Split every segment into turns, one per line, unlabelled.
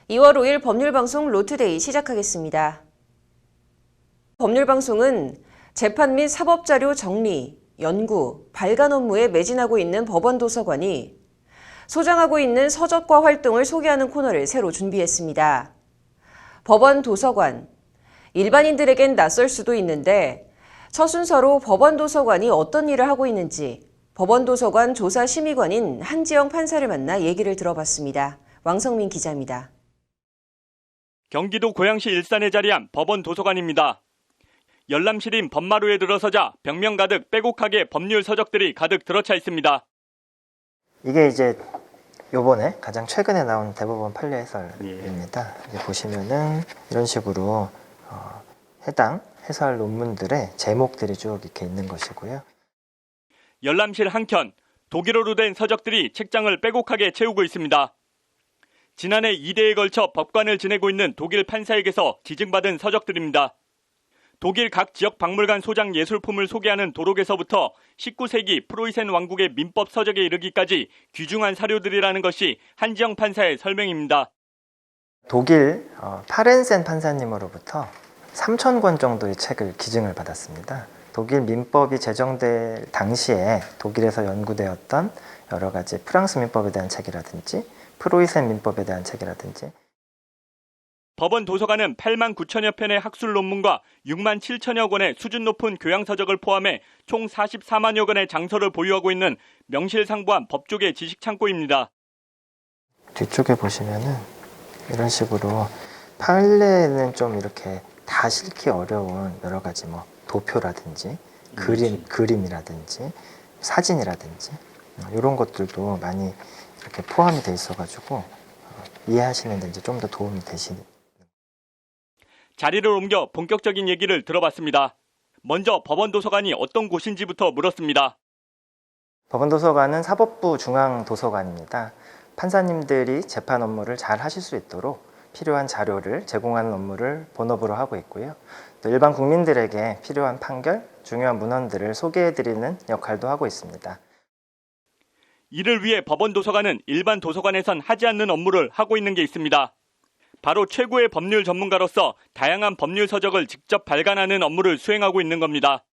2월 5일 법률방송 로투데이 시작하겠습니다. 법률방송은 재판 및 사법자료 정리, 연구, 발간 업무에 매진하고 있는 법원도서관이 소장하고 있는 서적과 활동을 소개하는 코너를 새로 준비했습니다. 법원도서관, 일반인들에겐 낯설 수도 있는데 첫 순서로 법원도서관이 어떤 일을 하고 있는지 법원도서관 조사심의관인 한지영 판사를 만나 얘기를 들어봤습니다. 왕성민 기자입니다.
경기도 고양시 일산에 자리한 법원도서관입니다. 열람실인 법마루에 들어서자 벽면 가득 빼곡하게 법률 서적들이 가득 들어차 있습니다.
이게 이제 요번에 가장 최근에 나온 대법원 판례 해설입니다. 이제 보시면은 이런 식으로 해당 해설 논문들의 제목들이 쭉 이렇게 있는 것이고요.
열람실 한켠 독일어로 된 서적들이 책장을 빼곡하게 채우고 있습니다. 지난해 2대에 걸쳐 법관을 지내고 있는 독일 판사에게서 지증받은 서적들입니다. 독일 각 지역 박물관 소장 예술품을 소개하는 도록에서부터 19세기 프로이센 왕국의 민법 서적에 이르기까지 귀중한 사료들이라는 것이 한지영 판사의 설명입니다.
독일 파렌센 판사님으로부터 3,000권 정도의 책을 기증을 받았습니다. 독일 민법이 제정될 당시에 독일에서 연구되었던 여러 가지 프랑스 민법에 대한 책이라든지 프로이센 민법에 대한 책이라든지.
법원 도서관은 8만 9천여 편의 학술 논문과 6만 7천여 권의 수준 높은 교양 서적을 포함해 총 44만여 권의 장서를 보유하고 있는 명실상부한 법조계 지식 창고입니다.
뒤쪽에 보시면은 이런 식으로 판례는 좀 이렇게 다 실기 어려운 여러 가지 도표라든지 그림이라든지 사진이라든지 이런 것들도 많이 이렇게 포함이 돼 있어가지고 이해하시는 데 이제 좀 더 도움이 되시는.
자리를 옮겨 본격적인 얘기를 들어봤습니다. 먼저 법원도서관이 어떤 곳인지부터 물었습니다.
법원도서관은 사법부 중앙도서관입니다. 판사님들이 재판 업무를 잘 하실 수 있도록 필요한 자료를 제공하는 업무를 본업으로 하고 있고요. 또 일반 국민들에게 필요한 판결, 중요한 문헌들을 소개해드리는 역할도 하고 있습니다.
이를 위해 법원도서관은 일반 도서관에선 하지 않는 업무를 하고 있는 게 있습니다. 바로 최고의 법률 전문가로서 다양한 법률 서적을 직접 발간하는 업무를 수행하고 있는 겁니다.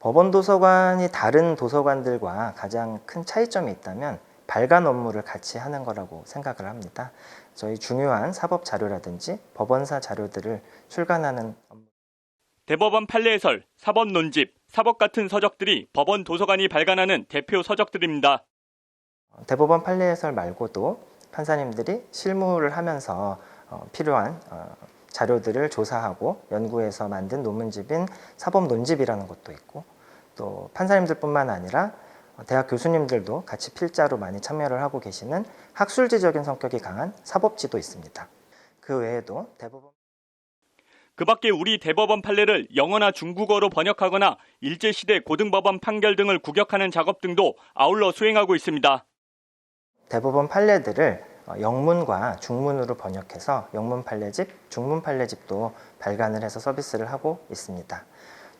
법원도서관이 다른 도서관들과 가장 큰 차이점이 있다면 발간 업무를 같이 하는 거라고 생각을 합니다. 저희 중요한 사법 자료라든지 법원사 자료들을 출간하는 업무.
대법원 판례 해설, 사법 논집, 사법 같은 서적들이 법원 도서관이 발간하는 대표 서적들입니다.
대법원 판례 해설 말고도 판사님들이 실무를 하면서 필요한 자료들을 조사하고 연구해서 만든 논문집인 사법 논집이라는 것도 있고, 또 판사님들뿐만 아니라 대학 교수님들도 같이 필자로 많이 참여를 하고 계시는 학술지적인 성격이 강한 사법지도 있습니다. 그 외에도 대법원
그 밖에 우리 대법원 판례를 영어나 중국어로 번역하거나 일제시대 고등법원 판결 등을 구격하는 작업 등도 아울러 수행하고 있습니다.
대법원 판례들을 영문과 중문으로 번역해서 영문 판례집, 중문 판례집도 발간을 해서 서비스를 하고 있습니다.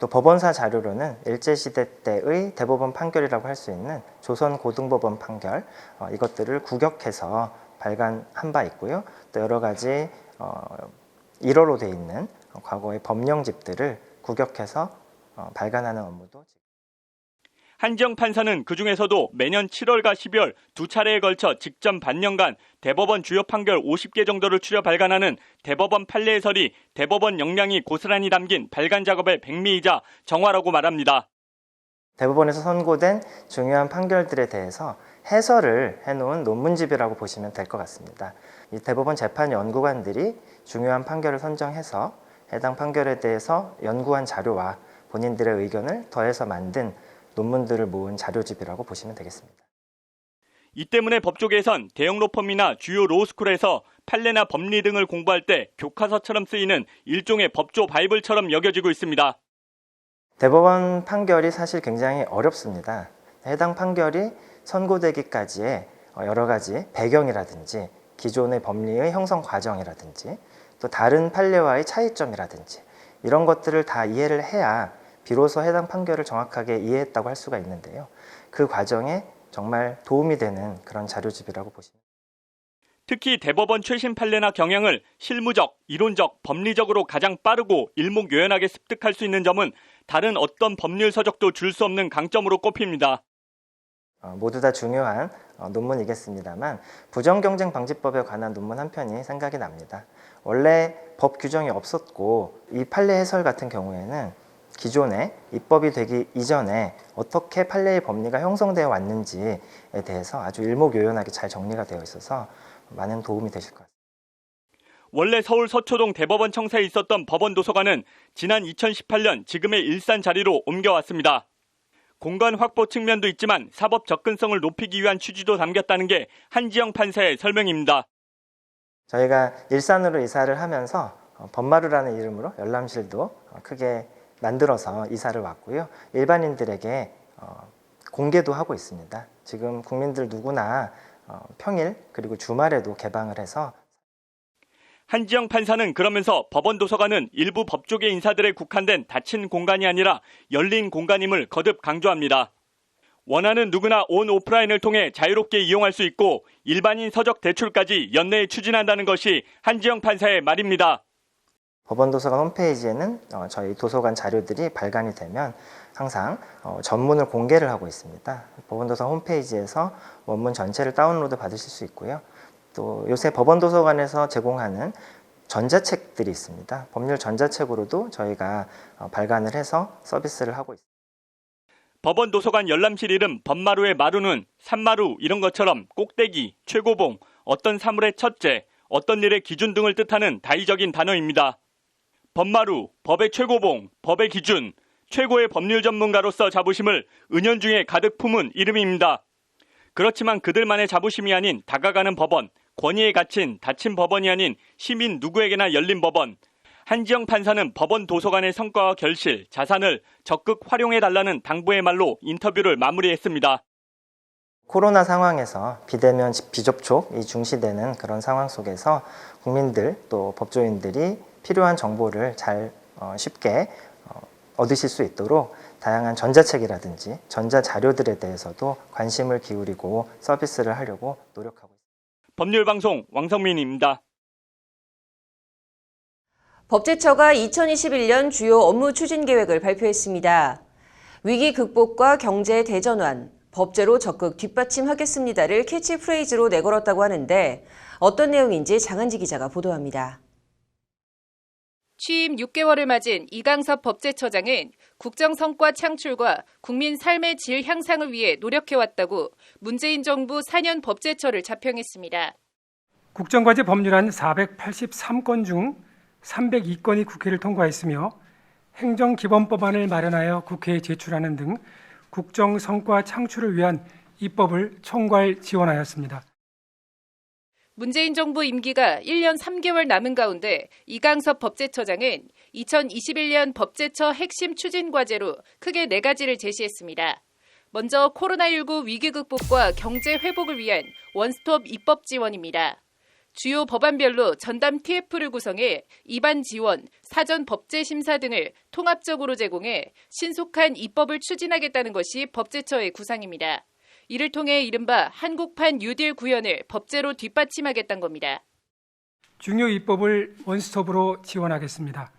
또 법원사 자료로는 일제시대 때의 대법원 판결이라고 할 수 있는 조선 고등법원 판결, 이것들을 구격해서 발간한 바 있고요. 또 여러 가지 일어로 되어 있는 과거의 법령집들을 구격해서 발간하는 업무도.
한지영 판사는 그중에서도 매년 7월과 12월 두 차례에 걸쳐 직전 반년간 대법원 주요 판결 50개 정도를 추려 발간하는 대법원 판례 해설이 대법원 역량이 고스란히 담긴 발간 작업의 백미이자 정화라고 말합니다.
대법원에서 선고된 중요한 판결들에 대해서 해설을 해놓은 논문집이라고 보시면 될 것 같습니다. 이 대법원 재판 연구관들이 중요한 판결을 선정해서 해당 판결에 대해서 연구한 자료와 본인들의 의견을 더해서 만든 논문들을 모은 자료집이라고 보시면 되겠습니다.
이 때문에 법조계에선 대형 로펌이나 주요 로스쿨에서 판례나 법리 등을 공부할 때 교과서처럼 쓰이는 일종의 법조 바이블처럼 여겨지고 있습니다.
대법원 판결이 사실 굉장히 어렵습니다. 해당 판결이 선고되기까지의 여러 가지 배경이라든지 기존의 법리의 형성 과정이라든지 또 다른 판례와의 차이점이라든지 이런 것들을 다 이해를 해야 비로소 해당 판결을 정확하게 이해했다고 할 수가 있는데요. 그 과정에 정말 도움이 되는 그런 자료집이라고 보시면 됩니다.
특히 대법원 최신 판례나 경향을 실무적, 이론적, 법리적으로 가장 빠르고 일목요연하게 습득할 수 있는 점은 다른 어떤 법률 서적도 줄 수 없는 강점으로 꼽힙니다.
모두 다 중요한 논문이겠습니다만 부정경쟁방지법에 관한 논문 한 편이 생각이 납니다. 원래 법 규정이 없었고 이 판례 해설 같은 경우에는 기존에 입법이 되기 이전에 어떻게 판례의 법리가 형성되어 왔는지에 대해서 아주 일목요연하게 잘 정리가 되어 있어서 많은 도움이 되실 것 같습니다.
원래 서울 서초동 대법원 청사에 있었던 법원 도서관은 지난 2018년 지금의 일산 자리로 옮겨왔습니다. 공간 확보 측면도 있지만 사법 접근성을 높이기 위한 취지도 담겼다는 게 한지영 판사의 설명입니다.
저희가 일산으로 이사를 하면서 법마루라는 이름으로 열람실도 크게 만들어서 이사를 왔고요. 일반인들에게 공개도 하고 있습니다. 지금 국민들 누구나 평일 그리고 주말에도 개방을 해서
한지영 판사는 그러면서 법원 도서관은 일부 법조계 인사들에 국한된 닫힌 공간이 아니라 열린 공간임을 거듭 강조합니다. 원하는 누구나 온 오프라인을 통해 자유롭게 이용할 수 있고 일반인 서적 대출까지 연내에 추진한다는 것이 한지영 판사의 말입니다.
법원 도서관 홈페이지에는 저희 도서관 자료들이 발간이 되면 항상 전문을 공개를 하고 있습니다. 법원 도서관 홈페이지에서 원문 전체를 다운로드 받으실 수 있고요. 또 요새 법원 도서관에서 제공하는 전자책들이 있습니다. 법률 전자책으로도 저희가 발간을 해서 서비스를 하고 있습니다.
법원 도서관 열람실 이름 법마루의 마루는 산마루 이런 것처럼 꼭대기, 최고봉, 어떤 사물의 첫째, 어떤 일의 기준 등을 뜻하는 다의적인 단어입니다. 법마루, 법의 최고봉, 법의 기준, 최고의 법률 전문가로서 자부심을 은연중에 가득 품은 이름입니다. 그렇지만 그들만의 자부심이 아닌 다가가는 법원, 권위에 갇힌 닫힌 법원이 아닌 시민 누구에게나 열린 법원. 한지영 판사는 법원 도서관의 성과와 결실, 자산을 적극 활용해달라는 당부의 말로 인터뷰를 마무리했습니다.
코로나 상황에서 비대면 비접촉이 중시되는 그런 상황 속에서 국민들 또 법조인들이 필요한 정보를 잘 쉽게 얻으실 수 있도록 다양한 전자책이라든지 전자자료들에 대해서도 관심을 기울이고 서비스를 하려고 노력하고 있습니다.
법률방송 왕성민입니다.
법제처가 2021년 주요 업무 추진 계획을 발표했습니다. 위기 극복과 경제 대전환, 법제로 적극 뒷받침하겠습니다를 캐치프레이즈로 내걸었다고 하는데 어떤 내용인지 장한지 기자가 보도합니다.
취임 6개월을 맞은 이강섭 법제처장은 국정 성과 창출과 국민 삶의 질 향상을 위해 노력해왔다고 문재인 정부 4년 법제처를 자평했습니다.
국정과제 법률안 483건 중 302건이 국회를 통과했으며 행정기본법안을 마련하여 국회에 제출하는 등 국정 성과 창출을 위한 입법을 총괄 지원하였습니다.
문재인 정부 임기가 1년 3개월 남은 가운데 이강섭 법제처장은 2021년 법제처 핵심 추진 과제로 크게 4가지를 제시했습니다. 먼저 코로나19 위기 극복과 경제 회복을 위한 원스톱 입법 지원입니다. 주요 법안별로 전담 TF를 구성해 입안 지원, 사전 법제 심사 등을 통합적으로 제공해 신속한 입법을 추진하겠다는 것이 법제처의 구상입니다. 이를 통해 이른바 한국판 뉴딜 구현을 법제로 뒷받침하겠다는 겁니다.
중요 입법을 원스톱으로 지원하겠습니다.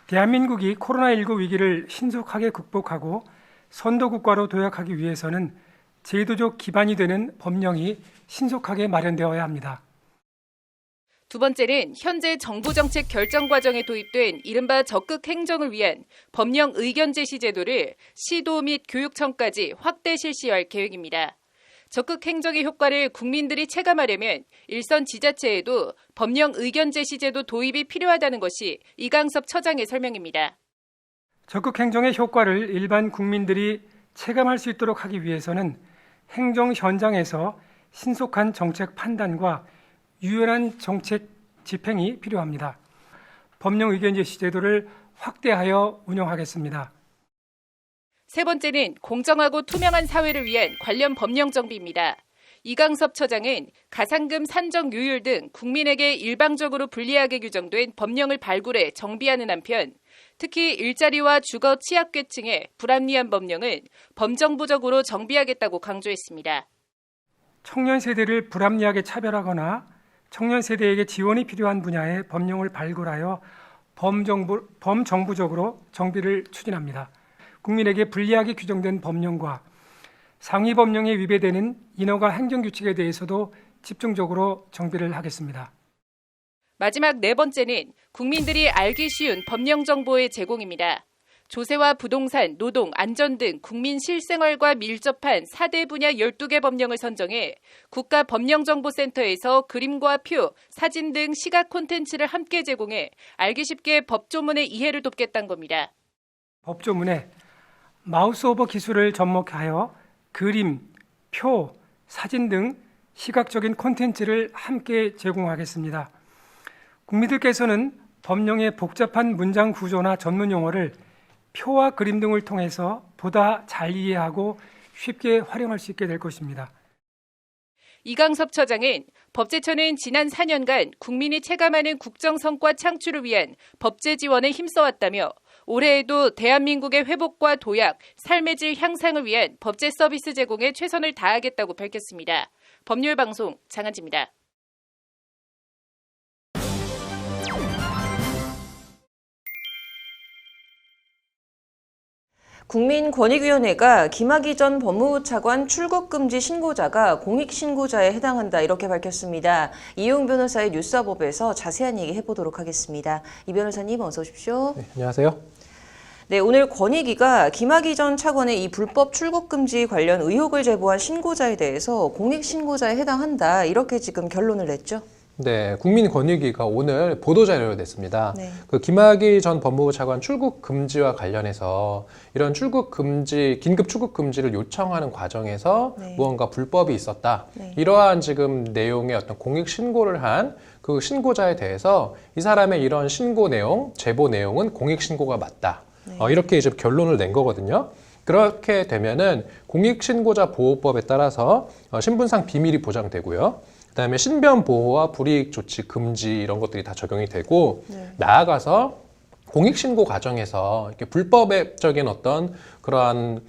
대한민국이 코로나19 위기를 신속하게 극복하고 선도국가로 도약하기 위해서는 제도적 기반이 되는 법령이 신속하게 마련되어야 합니다.
두 번째는 현재 정부 정책 결정 과정에 도입된 이른바 적극 행정을 위한 법령 의견 제시 제도를 시도 및 교육청까지 확대 실시할 계획입니다. 적극 행정의 효과를 국민들이 체감하려면 일선 지자체에도 법령 의견 제시 제도 도입이 필요하다는 것이 이강섭 처장의 설명입니다.
적극 행정의 효과를 일반 국민들이 체감할 수 있도록 하기 위해서는 행정 현장에서 신속한 정책 판단과 유연한 정책 집행이 필요합니다. 법령 의견 제시 제도를 확대하여 운영하겠습니다.
세 번째는 공정하고 투명한 사회를 위한 관련 법령 정비입니다. 이강섭 처장은 가상금 산정 요율 등 국민에게 일방적으로 불리하게 규정된 법령을 발굴해 정비하는 한편 특히 일자리와 주거 취약계층의 불합리한 법령은 범정부적으로 정비하겠다고 강조했습니다.
청년 세대를 불합리하게 차별하거나 청년 세대에게 지원이 필요한 분야의 법령을 발굴하여 범정부적으로 정비를 추진합니다. 국민에게 불리하게 규정된 법령과 상위 법령에 위배되는 인허가 행정규칙에 대해서도 집중적으로 정비를 하겠습니다.
마지막 네 번째는 국민들이 알기 쉬운 법령 정보의 제공입니다. 조세와 부동산, 노동, 안전 등 국민 실생활과 밀접한 4대 분야 12개 법령을 선정해 국가법령정보센터에서 그림과 표, 사진 등 시각 콘텐츠를 함께 제공해 알기 쉽게 법조문의 이해를 돕겠다는 겁니다.
법조문에 마우스 오버 기술을 접목하여 그림, 표, 사진 등 시각적인 콘텐츠를 함께 제공하겠습니다. 국민들께서는 법령의 복잡한 문장 구조나 전문 용어를 표와 그림 등을 통해서 보다 잘 이해하고 쉽게 활용할 수 있게 될 것입니다.
이강섭 처장은 법제처는 지난 4년간 국민이 체감하는 국정 성과 창출을 위한 법제 지원에 힘써왔다며 올해에도 대한민국의 회복과 도약, 삶의 질 향상을 위한 법제 서비스 제공에 최선을 다하겠다고 밝혔습니다. 법률방송 장한지입니다.
국민권익위원회가 김학의 전 법무부 차관 출국금지 신고자가 공익신고자에 해당한다 이렇게 밝혔습니다. 이용 변호사의 뉴스업에서 자세한 얘기 해보도록 하겠습니다. 이 변호사님 어서 오십시오.
네, 안녕하세요.
네, 오늘 권익위가 김학의 전 차관의 이 불법 출국금지 관련 의혹을 제보한 신고자에 대해서 공익신고자에 해당한다 이렇게 지금 결론을 냈죠.
네, 국민권익위가 오늘 보도자료를 냈습니다.
네.
그 김학의 전 법무부 차관 출국 금지와 관련해서 이런 출국 금지, 긴급 출국 금지를 요청하는 과정에서
네.
무언가 불법이 있었다.
네.
이러한 지금 내용의 어떤 공익 신고를 한 그 신고자에 대해서 이 사람의 이런 신고 내용, 제보 내용은 공익 신고가 맞다.
네.
이렇게 이제 결론을 낸 거거든요. 그렇게 되면은 공익신고자 보호법에 따라서 신분상 비밀이 보장되고요. 그다음에 신변 보호와 불이익 조치 금지 이런 것들이 다 적용이 되고
네.
나아가서 공익신고 과정에서 이렇게 불법적인 어떤 그러한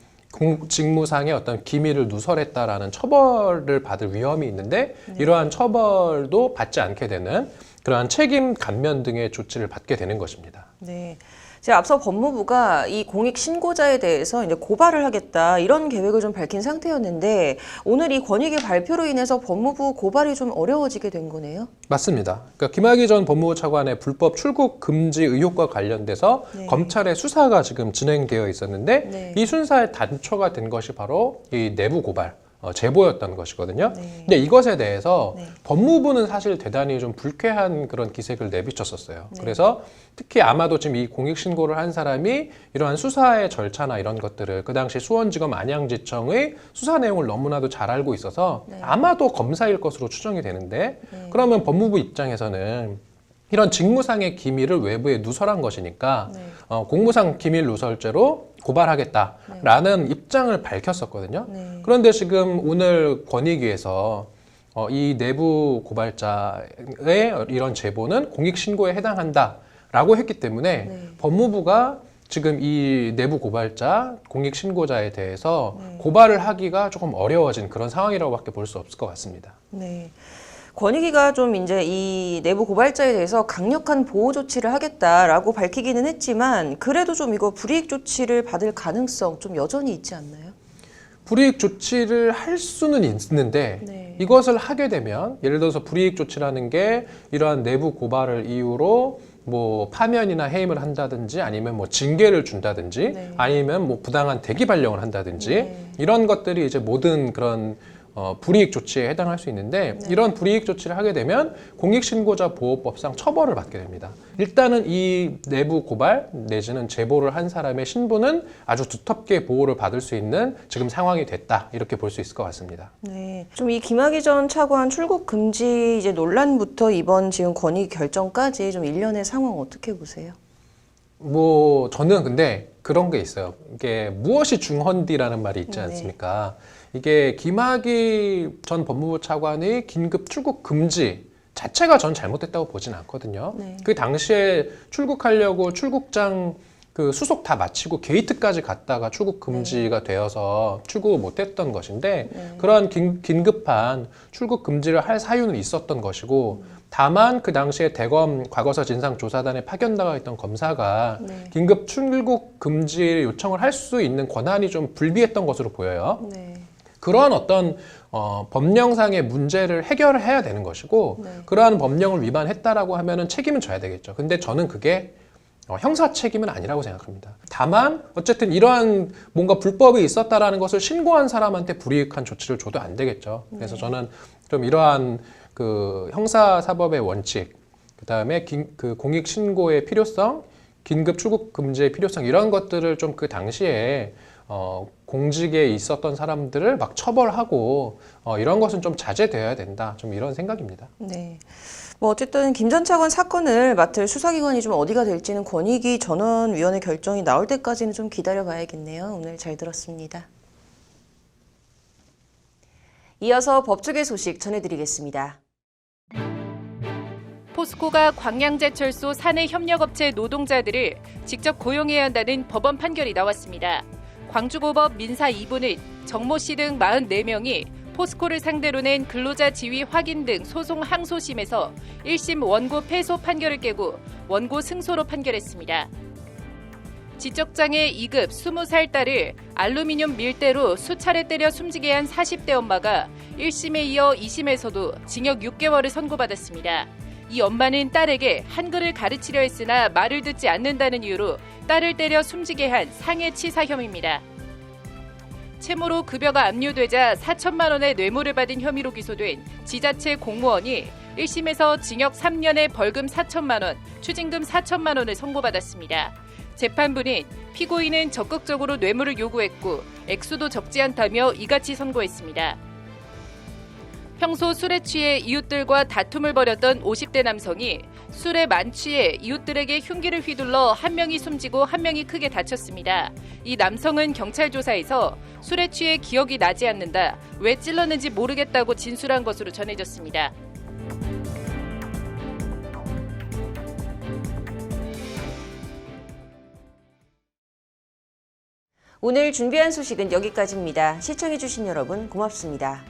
직무상의 어떤 기밀을 누설했다라는 처벌을 받을 위험이 있는데 이러한 처벌도 받지 않게 되는 그러한 책임 감면 등의 조치를 받게 되는 것입니다.
네. 제가 앞서 법무부가 이 공익 신고자에 대해서 이제 고발을 하겠다 이런 계획을 좀 밝힌 상태였는데 오늘 이 권익위 발표로 인해서 법무부 고발이 좀 어려워지게 된 거네요.
맞습니다. 그러니까 김학의 전 법무부 차관의 불법 출국 금지 의혹과 관련돼서
네.
검찰의 수사가 지금 진행되어 있었는데
네.
이 순사의 단초가 된 것이 바로 이 내부 고발. 제보였던 것이거든요.
네.
근데 이것에 대해서
네.
법무부는 사실 대단히 좀 불쾌한 그런 기색을 내비쳤었어요.
네.
그래서 특히 아마도 지금 이 공익신고를 한 사람이 이러한 수사의 절차나 이런 것들을 그 당시 수원지검 안양지청의 수사 내용을 너무나도 잘 알고 있어서
네.
아마도 검사일 것으로 추정이 되는데
네.
그러면 법무부 입장에서는 이런 직무상의 기밀을 외부에 누설한 것이니까
네.
공무상 기밀 누설죄로 고발하겠다라는 입장을 밝혔었거든요.
네.
그런데 지금 오늘 권익위에서 이 내부 고발자의 이런 제보는 공익신고에 해당한다라고 했기 때문에
네.
법무부가 지금 이 내부 고발자, 공익신고자에 대해서 고발을 하기가 조금 어려워진 그런 상황이라고밖에 볼 수 없을 것 같습니다.
네. 권익위가 좀 이제 이 내부 고발자에 대해서 강력한 보호 조치를 하겠다라고 밝히기는 했지만 그래도 좀 이거 불이익 조치를 받을 가능성 좀 여전히 있지 않나요?
불이익 조치를 할 수는 있는데
네.
이것을 하게 되면 예를 들어서 불이익 조치라는 게 이러한 내부 고발을 이유로 뭐 파면이나 해임을 한다든지 아니면 뭐 징계를 준다든지
네.
아니면 뭐 부당한 대기 발령을 한다든지
네.
이런 것들이 이제 모든 그런 불이익 조치에 해당할 수 있는데
네.
이런 불이익 조치를 하게 되면 공익신고자 보호법상 처벌을 받게 됩니다. 일단은 이 내부 고발 내지는 제보를 한 사람의 신분은 아주 두텁게 보호를 받을 수 있는 지금 상황이 됐다 이렇게 볼 수 있을 것 같습니다.
네. 좀 이 김학의 전 차관 출국 금지 이제 논란부터 이번 지금 권익위 결정까지 좀 일련의 상황 어떻게 보세요?
뭐 저는 근데 그런 게 있어요. 이게 무엇이 중헌디라는 말이 있지
네.
않습니까? 이게 김학의 전 법무부 차관의 긴급 출국 금지 자체가 전 잘못됐다고 보진 않거든요.
네.
그 당시에 출국하려고 출국장 그 수속 다 마치고 게이트까지 갔다가 출국 금지가 되어서 출국을 못했던 것인데 그러한 긴급한 출국 금지를 할 사유는 있었던 것이고 다만 그 당시에 대검 과거사 진상조사단에 파견나가 있던 검사가 긴급 출국 금지 요청을 할 수 있는 권한이 좀 불비했던 것으로 보여요. 그러한 어떤 법령상의 문제를 해결해야 되는 것이고 그러한 법령을 위반했다라고 하면은 책임은 져야 되겠죠. 근데 저는 그게 형사 책임은 아니라고 생각합니다. 다만 어쨌든 이러한 뭔가 불법이 있었다라는 것을 신고한 사람한테 불이익한 조치를 줘도 안 되겠죠. 그래서 저는 좀 이러한 그 형사사법의 원칙, 그다음에 그 공익 신고의 필요성, 긴급 출국 금지의 필요성 이런 것들을 좀 그 당시에 공직에 있었던 사람들을 막 처벌하고 이런 것은 좀 자제되어야 된다. 좀 이런 생각입니다.
네. 뭐 어쨌든 김 전 차관 사건을 맡을 수사기관이 좀 어디가 될지는 권익위 전원위원회 결정이 나올 때까지는 좀 기다려봐야겠네요. 오늘 잘 들었습니다. 이어서 법조계 소식 전해드리겠습니다.
포스코가 광양제철소 사내협력업체 노동자들을 직접 고용해야 한다는 법원 판결이 나왔습니다. 광주고법 민사 2부는 정모 씨 등 44명이 포스코를 상대로 낸 근로자 지위 확인 등 소송 항소심에서 1심 원고 패소 판결을 깨고 원고 승소로 판결했습니다. 지적장애 2급 20살 딸을 알루미늄 밀대로 수차례 때려 숨지게 한 40대 엄마가 1심에 이어 2심에서도 징역 6개월을 선고받았습니다. 이 엄마는 딸에게 한글을 가르치려 했으나 말을 듣지 않는다는 이유로 딸을 때려 숨지게 한 상해치사 혐의입니다. 채무로 급여가 압류되자 4천만 원의 뇌물을 받은 혐의로 기소된 지자체 공무원이 1심에서 징역 3년에 벌금 4천만 원, 추징금 4천만 원을 선고받았습니다. 재판부는 피고인은 적극적으로 뇌물을 요구했고 액수도 적지 않다며 이같이 선고했습니다. 평소 술에 취해 이웃들과 다툼을 벌였던 50대 남성이 술에 만취해 이웃들에게 흉기를 휘둘러 한 명이 숨지고 한 명이 크게 다쳤습니다. 이 남성은 경찰 조사에서 술에 취해 기억이 나지 않는다, 왜 찔렀는지 모르겠다고 진술한 것으로 전해졌습니다.
오늘 준비한 소식은 여기까지입니다. 시청해주신 여러분 고맙습니다.